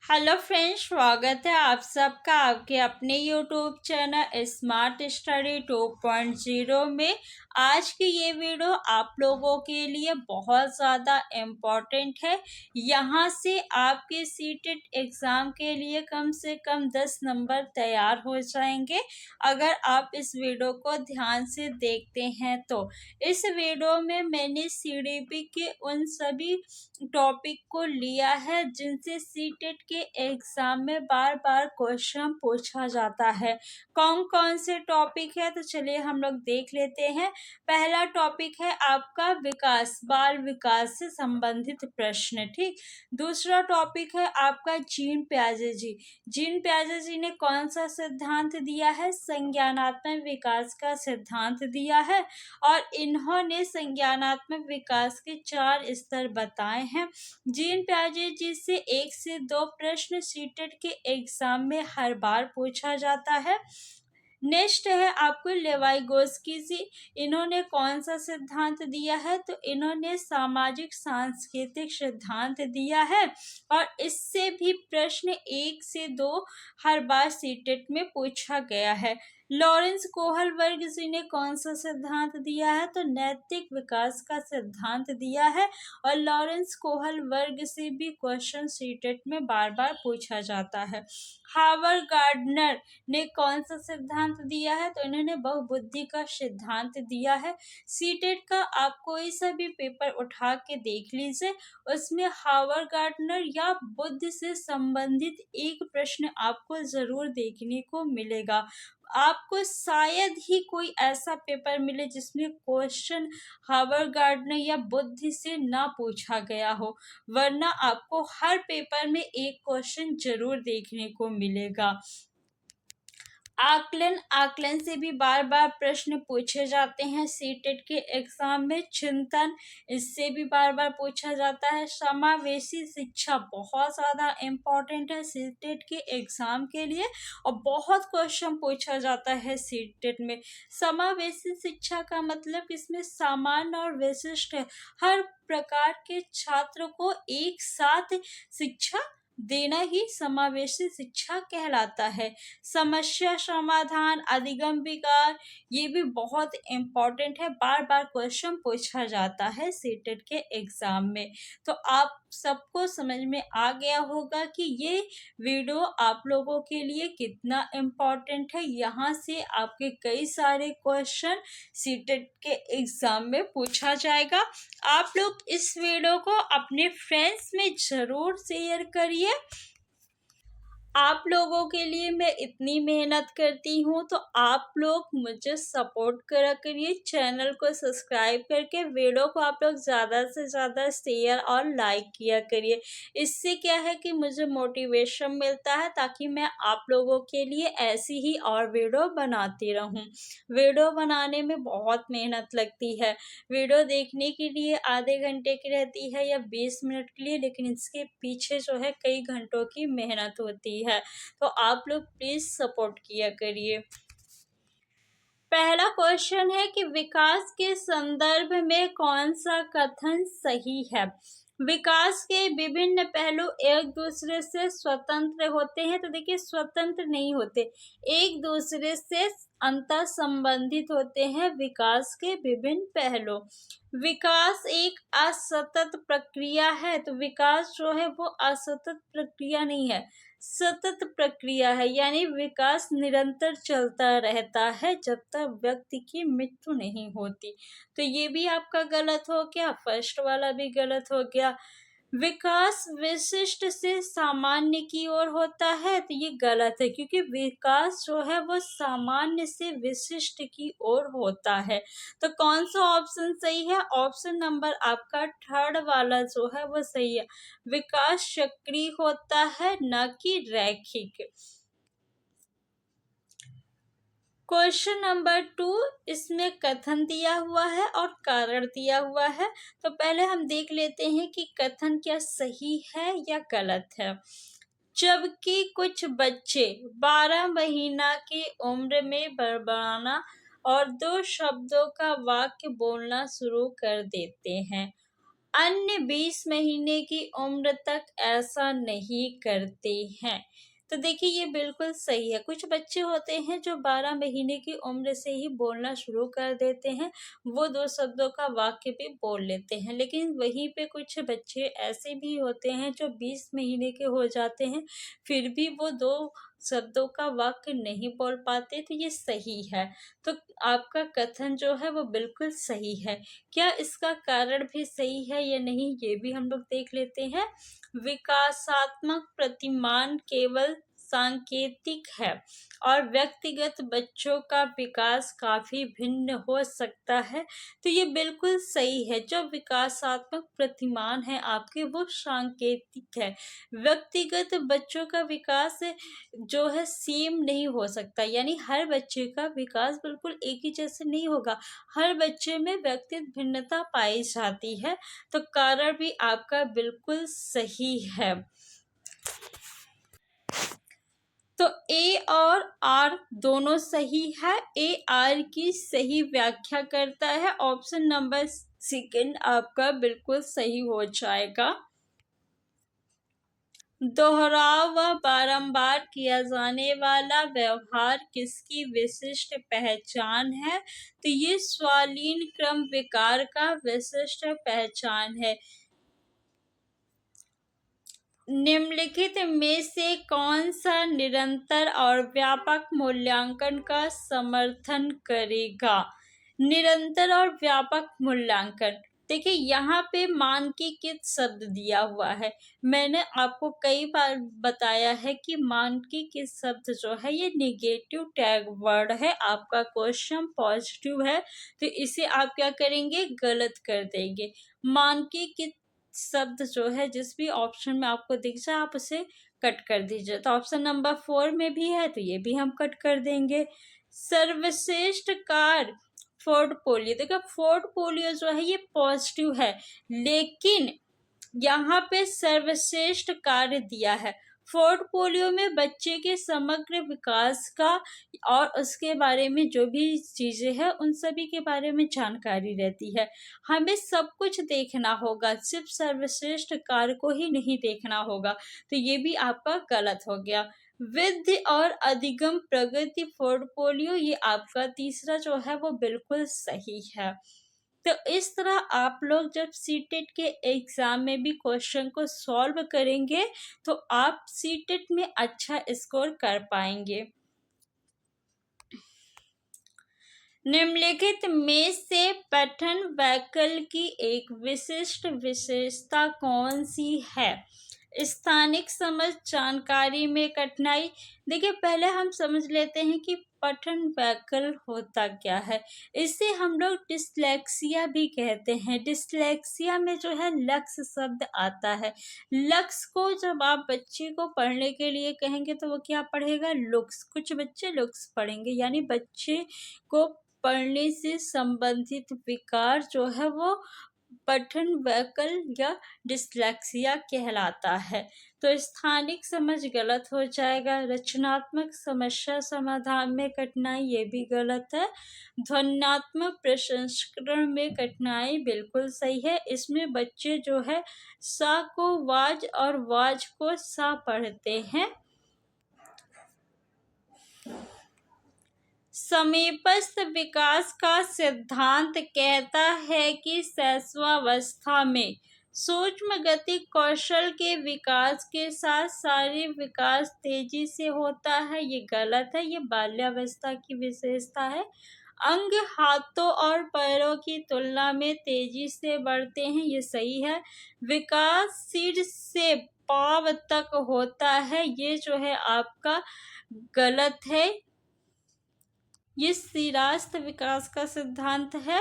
Hello friends, स्वागत है आप सबका आपके अपने यूट्यूब चैनल स्मार्ट स्टडी 2.0 में। आज की ये वीडियो आप लोगों के लिए बहुत ज़्यादा इम्पोर्टेंट है। यहाँ से आपके सीटेट एग्ज़ाम के लिए कम से कम 10 नंबर तैयार हो जाएंगे अगर आप इस वीडियो को ध्यान से देखते हैं तो। इस वीडियो में मैंने सीडीपी के उन सभी टॉपिक को लिया है जिनसे सीटेट के एग्जाम में बार बार क्वेश्चन पूछा जाता है। कौन कौन से टॉपिक है तो चलिए हम लोग देख लेते हैं। पहला टॉपिक है आपका विकास, बाल विकास से संबंधित प्रश्न। ठीक। दूसरा टॉपिक है आपका जीन पियाजे जी। जीन पियाजे जी ने कौन सा सिद्धांत दिया है? संज्ञानात्मक विकास का सिद्धांत दिया है और इन्होंने संज्ञानात्मक विकास के 4 स्तर बताए हैं। जीन पियाजे जी से 1 से 2 प्रश्न सीटेट के एग्जाम में हर बार पूछा जाता है। नेक्स्ट है आपको लेवाइगोस्की जी। इन्होंने कौन सा सिद्धांत दिया है? तो इन्होंने सामाजिक सांस्कृतिक सिद्धांत दिया है और इससे भी प्रश्न 1 से 2 हर बार सीटेट में पूछा गया है। लॉरेंस कोहलबर्ग जी ने कौन सा सिद्धांत दिया है? तो नैतिक विकास का सिद्धांत दिया है और लॉरेंस कोहलबर्ग से भी क्वेश्चन सीटेट में बार बार पूछा जाता है। हावर्ड गार्डनर ने कौन सा सिद्धांत दिया है? तो इन्होंने बहुबुद्धि का सिद्धांत दिया है। सीटेट का आप कोई सा भी पेपर उठा के देख लीजिए, उसमें हावर्ड गार्डनर या बुद्ध से संबंधित एक प्रश्न आपको जरूर देखने को मिलेगा। आपको शायद ही कोई ऐसा पेपर मिले जिसमें क्वेश्चन हावर्ड गार्डनर या बुद्ध से ना पूछा गया हो, वरना आपको हर पेपर में एक क्वेश्चन जरूर देखने को मिलेगा। आकलन से भी बार बार प्रश्न पूछे जाते हैं सीटेट के एग्जाम में। चिंतन, इससे भी बार बार पूछा जाता है। समावेशी शिक्षा बहुत ज़्यादा इम्पोर्टेंट है सीटेट के एग्जाम के लिए और बहुत क्वेश्चन पूछा जाता है सीटेट में। समावेशी शिक्षा का मतलब इसमें सामान्य और विशिष्ट हर प्रकार के छात्र को एक साथ शिक्षा देना ही समावेशी शिक्षा कहलाता है। समस्या समाधान, अधिगम विकार, ये भी बहुत इम्पोर्टेंट है, बार बार क्वेश्चन पूछा जाता है सीटेट के एग्जाम में। तो आप सबको समझ में आ गया होगा कि ये वीडियो आप लोगों के लिए कितना इम्पोर्टेंट है। यहाँ से आपके कई सारे क्वेश्चन सीटेट के एग्जाम में पूछा जाएगा। आप लोग इस वीडियो को अपने फ्रेंड्स में जरूर शेयर करिए। आप लोगों के लिए मैं इतनी मेहनत करती हूँ तो आप लोग मुझे सपोर्ट करा करिए। चैनल को सब्सक्राइब करके वीडियो को आप लोग ज़्यादा से ज़्यादा शेयर और लाइक किया करिए। इससे क्या है कि मुझे मोटिवेशन मिलता है ताकि मैं आप लोगों के लिए ऐसी ही और वीडियो बनाती रहूँ। वीडियो बनाने में बहुत मेहनत लगती है। वीडियो देखने के लिए आधे घंटे की रहती है या 20 मिनट के लिए, लेकिन इसके पीछे जो है कई घंटों की मेहनत होती है। तो आप लोग प्लीज सपोर्ट किया करिए। पहला क्वेश्चन है कि विकास के संदर्भ में कौन सा कथन सही है? विकास के विभिन्न पहलू एक दूसरे से स्वतंत्र होते हैं। तो देखिए, स्वतंत्र नहीं होते, एक दूसरे से अंतर संबंधित होते हैं विकास के विभिन्न पहलू। विकास एक असतत प्रक्रिया है। तो विकास जो है वो असतत प्रक्रिया नहीं है, सतत प्रक्रिया है, यानी विकास निरंतर चलता रहता है जब तक व्यक्ति की मृत्यु नहीं होती। तो ये भी आपका गलत हो गया, फर्स्ट वाला भी गलत हो गया। विकास विशिष्ट से सामान्य की ओर होता है। तो ये गलत है, क्योंकि विकास जो है वो सामान्य से विशिष्ट की ओर होता है। तो कौन सा ऑप्शन सही है? ऑप्शन नंबर आपका थर्ड वाला जो है वो सही है। विकास चक्रीय होता है, न कि रैखिक। क्वेश्चन नंबर 2, इसमें कथन दिया हुआ है और कारण दिया हुआ है। तो पहले हम देख लेते हैं कि कथन क्या सही है या गलत है। जबकि कुछ बच्चे 12 महीना की उम्र में बड़बड़ाना और 2 शब्दों का वाक्य बोलना शुरू कर देते हैं। अन्य 20 महीने की उम्र तक ऐसा नहीं करते हैं। तो देखिए ये बिल्कुल सही है। कुछ बच्चे होते हैं जो 12 महीने की उम्र से ही बोलना शुरू कर देते हैं, वो 2 शब्दों का वाक्य भी बोल लेते हैं। लेकिन वहीं पे कुछ बच्चे ऐसे भी होते हैं जो 20 महीने के हो जाते हैं, फिर भी वो 2 शब्दों का वाक्य नहीं बोल पाते, तो ये सही है। तो आपका कथन जो है वो बिल्कुल सही है। क्या इसका कारण भी सही है या नहीं, ये भी हम लोग देख लेते हैं। विकासात्मक प्रतिमान केवल सांकेतिक है और व्यक्तिगत बच्चों का विकास काफी भिन्न हो सकता है। तो ये बिल्कुल सही है। जो विकासात्मक प्रतिमान है आपके, वो सांकेतिक है। व्यक्तिगत बच्चों का विकास जो है सेम नहीं हो सकता, यानी हर बच्चे का विकास बिल्कुल एक ही जैसे नहीं होगा। हर बच्चे में व्यक्तिगत भिन्नता पाई जाती है। तो कारण भी आपका बिल्कुल सही है। तो ए और आर दोनों सही है। ए आर की सही व्याख्या करता है। ऑप्शन नंबर सेकंड आपका बिल्कुल सही हो जाएगा। दोहराव व बारंबार किया जाने वाला व्यवहार किसकी विशिष्ट पहचान है? तो ये स्वालीन क्रम विकार का विशिष्ट पहचान है। निम्नलिखित में से कौन सा निरंतर और व्यापक मूल्यांकन का समर्थन करेगा? निरंतर और व्यापक मूल्यांकन। देखिए यहाँ पे मानकीकृत शब्द दिया हुआ है। मैंने आपको कई बार बताया है कि मानकीकृत शब्द जो है ये नेगेटिव टैग वर्ड है। आपका क्वेश्चन पॉजिटिव है तो इसे आप क्या करेंगे, गलत कर देंगे। मानकीकृत शब्द जो है जिस भी ऑप्शन में आपको दिख जाए आप उसे कट कर दीजिए। तो ऑप्शन नंबर 4 में भी है तो ये भी हम कट कर देंगे। सर्वश्रेष्ठ कार्य पोर्टफोलियो, देखो पोर्टफोलियो जो है ये पॉजिटिव है, लेकिन यहाँ पे सर्वश्रेष्ठ कार्य दिया है। पोर्टफोलियो में बच्चे के समग्र विकास का और उसके बारे में जो भी चीजें हैं उन सभी के बारे में जानकारी रहती है। हमें सब कुछ देखना होगा, सिर्फ सर्वश्रेष्ठ कार्य को ही नहीं देखना होगा। तो ये भी आपका गलत हो गया। विधि और अधिगम प्रगति पोर्टफोलियो, ये आपका तीसरा जो है वो बिल्कुल सही है। तो इस तरह आप लोग जब सीटेट के एग्जाम में भी क्वेश्चन को सॉल्व करेंगे तो आप सीटेट में अच्छा स्कोर कर पाएंगे। निम्नलिखित में से पठन वैकल्प की एक विशिष्ट विशेषता कौन सी है? स्थानिक समझ, जानकारी में कठिनाई। देखिए पहले हम समझ लेते हैं कि पठन वैकल्प होता क्या है। इसे हम लोग डिस्लेक्सिया भी कहते हैं। डिस्लेक्सिया में जो है लक्ष्य शब्द आता है। लक्ष्य को जब आप बच्चे को पढ़ने के लिए कहेंगे तो वो क्या पढ़ेगा, लुक्स। कुछ बच्चे लुक्स पढ़ेंगे, यानी बच्चे को पढ़ने से संबंधित विकार जो है वो पठन वैकल्प या डिस्लेक्सिया कहलाता है। तो स्थानिक समझ गलत हो जाएगा। रचनात्मक समस्या समाधान में कठिनाई, ये भी गलत है। ध्वन्यात्मक प्रसंस्करण में कठिनाई बिल्कुल सही है। इसमें बच्चे जो है सा को वाज और वाज को सा पढ़ते हैं। समीपस्थ विकास का सिद्धांत कहता है कि शैशवावस्था में सूक्ष्म गति कौशल के विकास के साथ शारीरिक विकास तेजी से होता है। ये गलत है, ये बाल्यावस्था की विशेषता है। अंग हाथों और पैरों की तुलना में तेजी से बढ़ते हैं, ये सही है। विकास सिर से पांव तक होता है, ये जो है आपका गलत है। ये सिरास्त विकास का सिद्धांत है।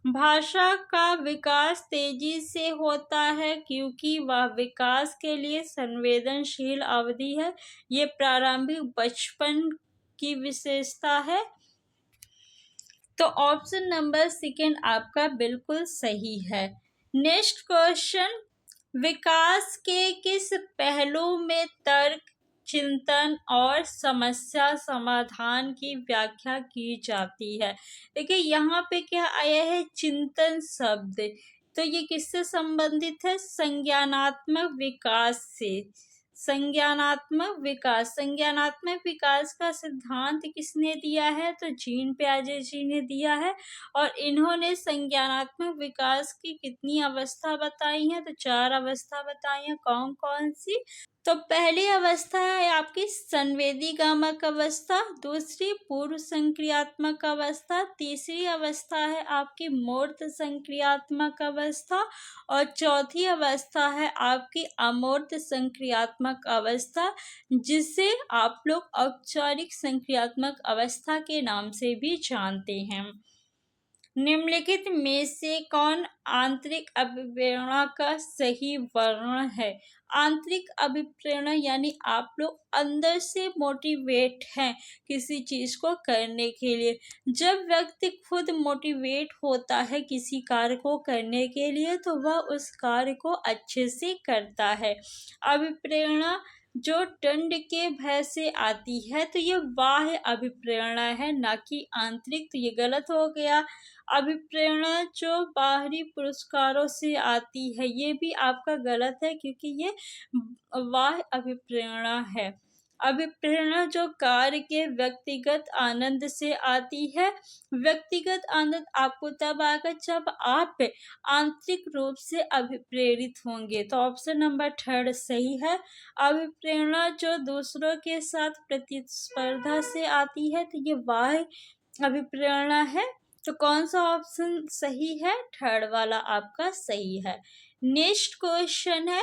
भाषा का विकास तेजी से होता है क्योंकि वह विकास के लिए संवेदनशील अवधि है। ये प्रारंभिक बचपन की विशेषता है। तो ऑप्शन नंबर सेकंड आपका बिल्कुल सही है। नेक्स्ट क्वेश्चन, विकास के किस पहलू में तर्क, चिंतन और समस्या समाधान की व्याख्या की जाती है? देखिए यहाँ पे क्या आया है, चिंतन शब्द। तो ये किससे संबंधित है? संज्ञानात्मक विकास से। संज्ञानात्मक विकास का सिद्धांत किसने दिया है? तो जीन पियाजे जी ने दिया है। और इन्होंने संज्ञानात्मक विकास की कितनी अवस्था बताई है? तो 4 अवस्था बताई है। कौन कौन सी? तो पहली अवस्था है आपकी संवेदीगामक अवस्था, दूसरी पूर्व संक्रियात्मक अवस्था, तीसरी अवस्था है आपकी मूर्त संक्रियात्मक अवस्था और चौथी अवस्था है आपकी अमूर्त संक्रियात्मक अवस्था, जिसे आप लोग औपचारिक संक्रियात्मक अवस्था के नाम से भी जानते हैं। निम्नलिखित में से कौन आंतरिक अभिप्रेरणा का सही वर्ण है? आंतरिक अभिप्रेरणा यानी आप लोग अंदर से मोटिवेट हैं किसी चीज को करने के लिए। जब व्यक्ति खुद मोटिवेट होता है किसी कार्य को करने के लिए तो वह उस कार्य को अच्छे से करता है। अभिप्रेरणा जो दंड के भय से आती है तो ये बाह्य अभिप्रेरणा है, ना कि आंतरिक। तो ये गलत हो गया। अभिप्रेरणा जो बाहरी पुरस्कारों से आती है ये भी आपका गलत है, क्योंकि ये बाह्य अभिप्रेरणा है। अभिप्रेरणा जो कार्य के व्यक्तिगत आनंद से आती है। व्यक्तिगत आनंद आपको तब आएगा जब आप आंतरिक रूप से अभिप्रेरित होंगे। तो ऑप्शन नंबर 3 सही है। अभिप्रेरणा जो दूसरों के साथ प्रतिस्पर्धा से आती है तो ये बाह्य अभिप्रेरणा है। तो कौन सा ऑप्शन सही है? 3 वाला आपका सही है। नेक्स्ट क्वेश्चन है,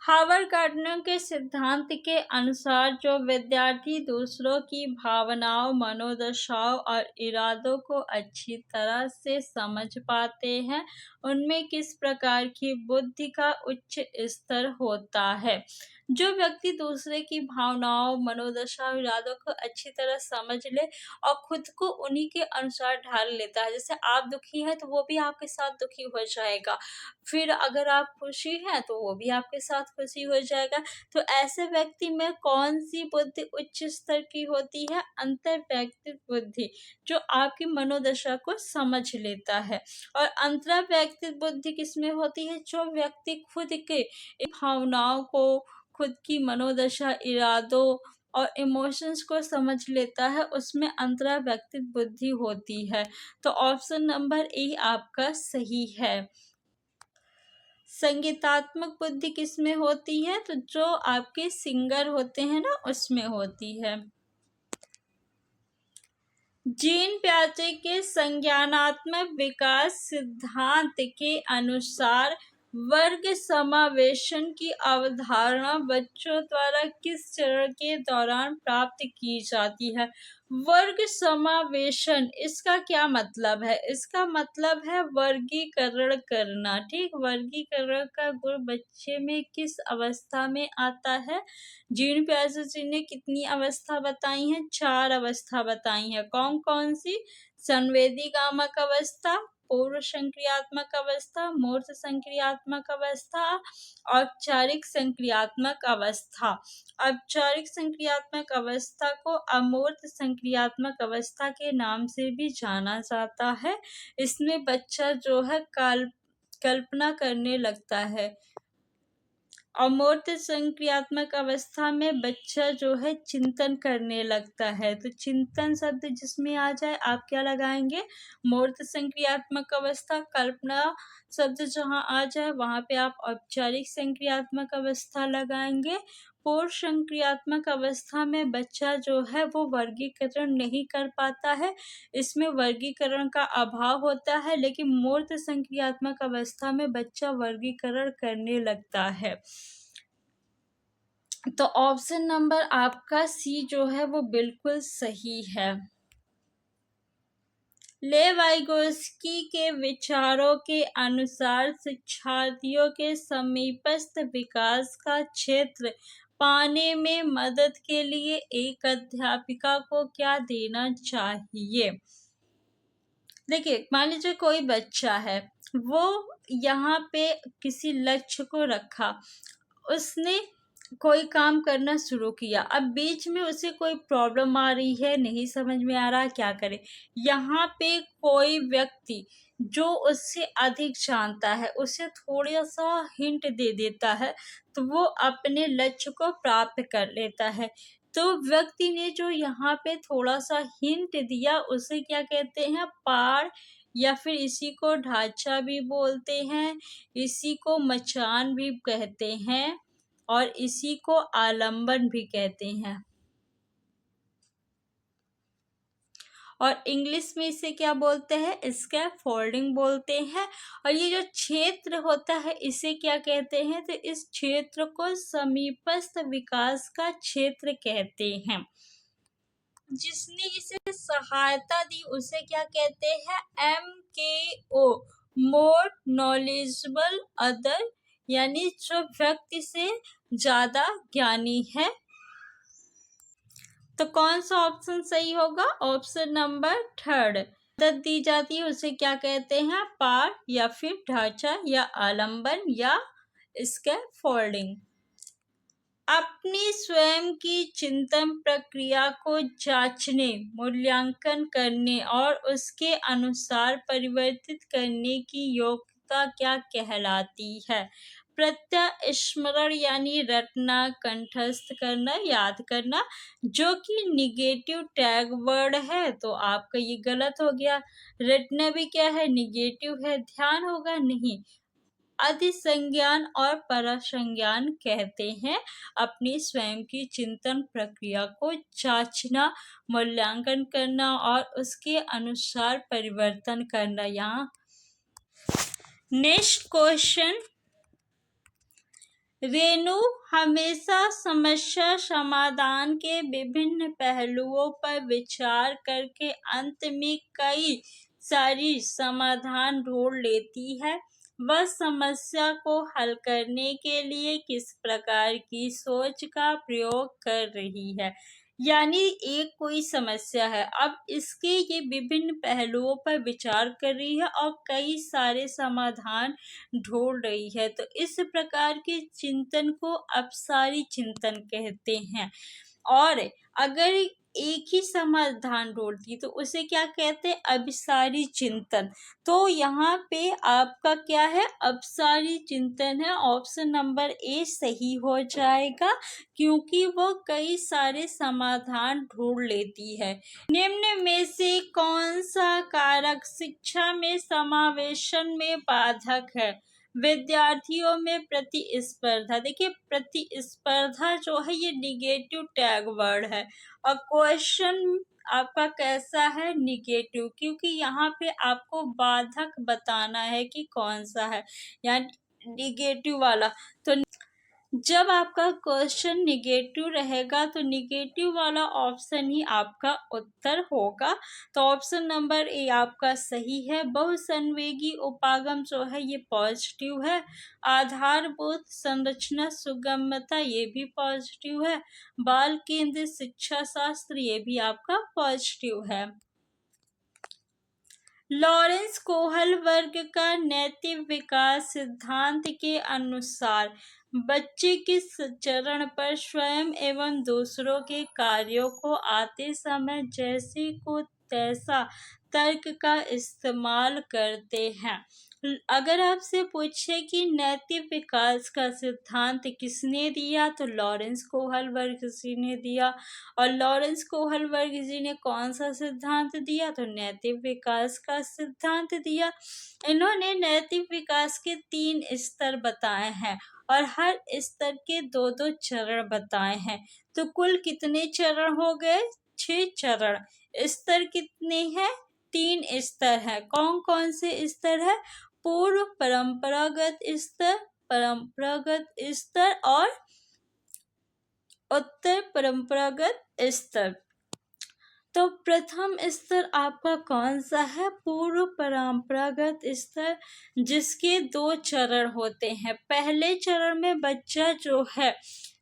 हावर्ड गार्डनर के सिद्धांत के अनुसार जो विद्यार्थी दूसरों की भावनाओं, मनोदशाओं और इरादों को अच्छी तरह से समझ पाते हैं उनमें किस प्रकार की बुद्धि का उच्च स्तर होता है? जो व्यक्ति दूसरे की भावनाओं, मनोदशा और इरादों को अच्छी तरह समझ ले और खुद को उन्हीं के अनुसार ढाल लेता है। जैसे आप दुखी हैं तो वो भी आपके साथ दुखी हो जाएगा, फिर अगर आप खुशी हैं तो वो भी आपके साथ खुशी हो जाएगा। तो ऐसे व्यक्ति में कौन सी बुद्धि उच्च स्तर की होती है? अंतर्वैयक्तिक बुद्धि, जो आपकी मनोदशा को समझ लेता है। और अंतर्वैयक्तिक बुद्धि किसमें होती है? जो व्यक्ति खुद के भावनाओं को, खुद की मनोदशा, इरादों और इमोशंस को समझ लेता है, उसमें अंतर्वैयक्तिक बुद्धि होती है। तो ऑप्शन नंबर ए आपका सही है। संगीतात्मक बुद्धि किसमें होती है? तो जो आपके सिंगर होते हैं ना, उसमें होती है। जीन पियाजे के संज्ञानात्मक विकास सिद्धांत के अनुसार वर्ग समावेशन की अवधारणा बच्चों द्वारा किस चरण के दौरान प्राप्त की जाती है? वर्ग समावेशन, इसका क्या मतलब है? इसका मतलब है वर्गीकरण करना। ठीक, वर्गीकरण का गुण बच्चे में किस अवस्था में आता है? जीन पियाजे जी ने कितनी अवस्था बताई हैं? 4 अवस्था बताई हैं। कौन कौन सी? संवेदीगामक अवस्था, पूर्व संक्रियात्मक अवस्था, मूर्त संक्रियात्मक अवस्था, औपचारिक संक्रियात्मक अवस्था। औपचारिक संक्रियात्मक अवस्था को अमूर्त संक्रियात्मक अवस्था के नाम से भी जाना जाता है। इसमें बच्चा जो है कल्पना करने लगता है। अमूर्त संक्रियात्मक अवस्था में बच्चा जो है चिंतन करने लगता है। तो चिंतन शब्द जिसमें आ जाए आप क्या लगाएंगे? मूर्त संक्रियात्मक अवस्था। कल्पना शब्द जहाँ आ जाए वहाँ पे आप औपचारिक संक्रियात्मक अवस्था लगाएंगे। पूर्व संक्रियात्मक अवस्था में बच्चा जो है वो वर्गीकरण नहीं कर पाता है, इसमें वर्गीकरण का अभाव होता है। लेकिन मूर्त संक्रियात्मक अवस्था में बच्चा वर्गीकरण करने लगता है। तो ऑप्शन नंबर आपका सी जो है वो बिल्कुल सही है। लेवाइगोस्की के विचारों के अनुसार शिक्षार्थियों के समीपस्थ विकास का क्षेत्र पाने में मदद के लिए एक अध्यापिका को क्या देना चाहिए? देखिए, मान लीजिए कोई बच्चा है, वो यहाँ पे किसी लक्ष्य को रखा, उसने कोई काम करना शुरू किया, अब बीच में उसे कोई प्रॉब्लम आ रही है, नहीं समझ में आ रहा क्या करे। यहाँ पे कोई व्यक्ति जो उससे अधिक जानता है उसे थोड़ा सा हिंट दे देता है, तो वो अपने लक्ष्य को प्राप्त कर लेता है। तो व्यक्ति ने जो यहाँ पे थोड़ा सा हिंट दिया उसे क्या कहते हैं, पार, या फिर इसी को ढांचा भी बोलते हैं, इसी को मचान भी कहते हैं, और इसी को आलंबन भी कहते हैं। और इंग्लिश में इसे क्या बोलते हैं, स्कैफोल्डिंग बोलते हैं। और ये जो क्षेत्र होता है इसे क्या कहते हैं, तो इस क्षेत्र को समीपस्थ विकास का क्षेत्र कहते हैं। जिसने इसे सहायता दी उसे क्या कहते हैं, MKO, मोर नॉलेजेबल अदर, यानी जो व्यक्ति से ज्यादा ज्ञानी है। तो कौन सा ऑप्शन सही होगा, ऑप्शन नंबर 3। मदद दी जाती है उसे क्या कहते हैं, पार, या फिर ढांचा, या आलंबन, या स्कैफोल्डिंग। अपनी स्वयं की चिंतन प्रक्रिया को जांचने, मूल्यांकन करने और उसके अनुसार परिवर्तित करने की योग्यता क्या कहलाती है, प्रत्यास्मरण यानी रटना, कंठस्थ करना, याद करना, जो कि निगेटिव टैग वर्ड है, तो आपका ये गलत हो गया। रटना भी क्या है, निगेटिव है, ध्यान होगा नहीं। अधिसंज्ञान और परसंज्ञान कहते हैं अपनी स्वयं की चिंतन प्रक्रिया को जांचना, मूल्यांकन करना और उसके अनुसार परिवर्तन करना। यहाँ नेक्स्ट क्वेश्चन, रेणु हमेशा समस्या समाधान के विभिन्न पहलुओं पर विचार करके अंत में कई सारी समाधान ढूंढ लेती है। वह समस्या को हल करने के लिए किस प्रकार की सोच का प्रयोग कर रही है। यानी एक कोई समस्या है, अब इसके ये विभिन्न पहलुओं पर विचार कर रही है और कई सारे समाधान ढूंढ रही है। तो इस प्रकार के चिंतन को अपसारी चिंतन कहते हैं। और अगर एक ही समाधान ढूंढती तो उसे क्या कहते हैं, अभिसारी चिंतन। तो यहाँ पे आपका क्या है, अपसारी चिंतन है। ऑप्शन नंबर ए सही हो जाएगा, क्योंकि वो कई सारे समाधान ढूंढ लेती है। निम्न में से कौन सा कारक शिक्षा में समावेशन में बाधक है। विद्यार्थियों में प्रतिस्पर्धा, देखिए प्रतिस्पर्धा जो है ये निगेटिव टैग वर्ड है, और क्वेश्चन आपका कैसा है, निगेटिव, क्योंकि यहाँ पे आपको बाधक बताना है कि कौन सा है, यानी निगेटिव वाला। तो जब आपका क्वेश्चन निगेटिव रहेगा तो निगेटिव वाला ऑप्शन ही आपका उत्तर होगा। तो ऑप्शन नंबर ए आपका सही है। बहुसंवेगी उपागम जो है ये पॉजिटिव है। आधारभूत संरचना सुगमता ये भी पॉजिटिव है। बाल केंद्रित शिक्षा शास्त्र ये भी आपका पॉजिटिव है। लॉरेंस कोहल वर्ग का नैतिक विकास सिद्धांत के अनुसार बच्चे किस चरण पर स्वयं एवं दूसरों के कार्यों को आते समय जैसे को तैसा तर्क का इस्तेमाल करते हैं। अगर आपसे पूछे कि नैतिक विकास का सिद्धांत किसने दिया, तो लॉरेंस कोहल वर्ग जी ने दिया। और लॉरेंस कोहल वर्ग जी ने कौन सा सिद्धांत दिया, तो नैतिक विकास का सिद्धांत दिया। इन्होंने नैतिक विकास के 3 स्तर बताए हैं और हर स्तर के 2-2 चरण बताए हैं। तो कुल कितने चरण हो गए, 6 चरण। स्तर कितने हैं, 3 स्तर है। कौन कौन से स्तर है, पूर्व परंपरागत स्तर, परंपरागत स्तर और उत्तर परंपरागत स्तर। तो प्रथम स्तर आपका कौन सा है, पूर्व परंपरागत स्तर, जिसके 2 चरण होते हैं। पहले चरण में बच्चा जो है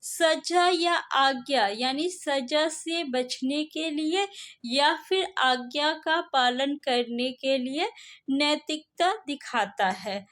सजा या आज्ञा, यानी सजा से बचने के लिए या फिर आज्ञा का पालन करने के लिए नैतिकता दिखाता है।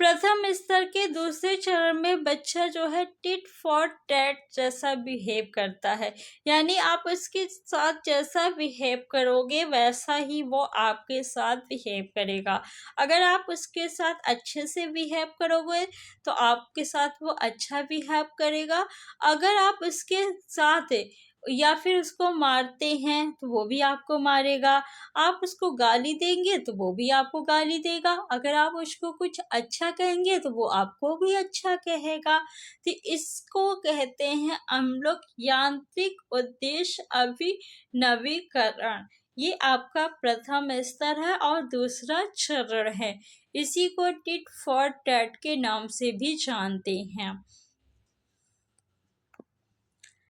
प्रथम स्तर के दूसरे चरण में बच्चा जो है टिट फॉर टैट जैसा बिहेव करता है, यानी आप उसके साथ जैसा बिहेव करोगे वैसा ही वो आपके साथ बिहेव करेगा। अगर आप उसके साथ अच्छे से बिहेव करोगे तो आपके साथ वो अच्छा बिहेव करेगा। अगर आप उसके साथ या फिर उसको मारते हैं तो वो भी आपको मारेगा। आप उसको गाली देंगे तो वो भी आपको गाली देगा। अगर आप उसको कुछ अच्छा कहेंगे तो वो आपको भी अच्छा कहेगा। तो इसको कहते हैं हम लोग यांत्रिक उद्देश्य अभिनवीकरण। ये आपका प्रथम स्तर है और दूसरा चरण है। इसी को टिट फॉर टैट के नाम से भी जानते हैं।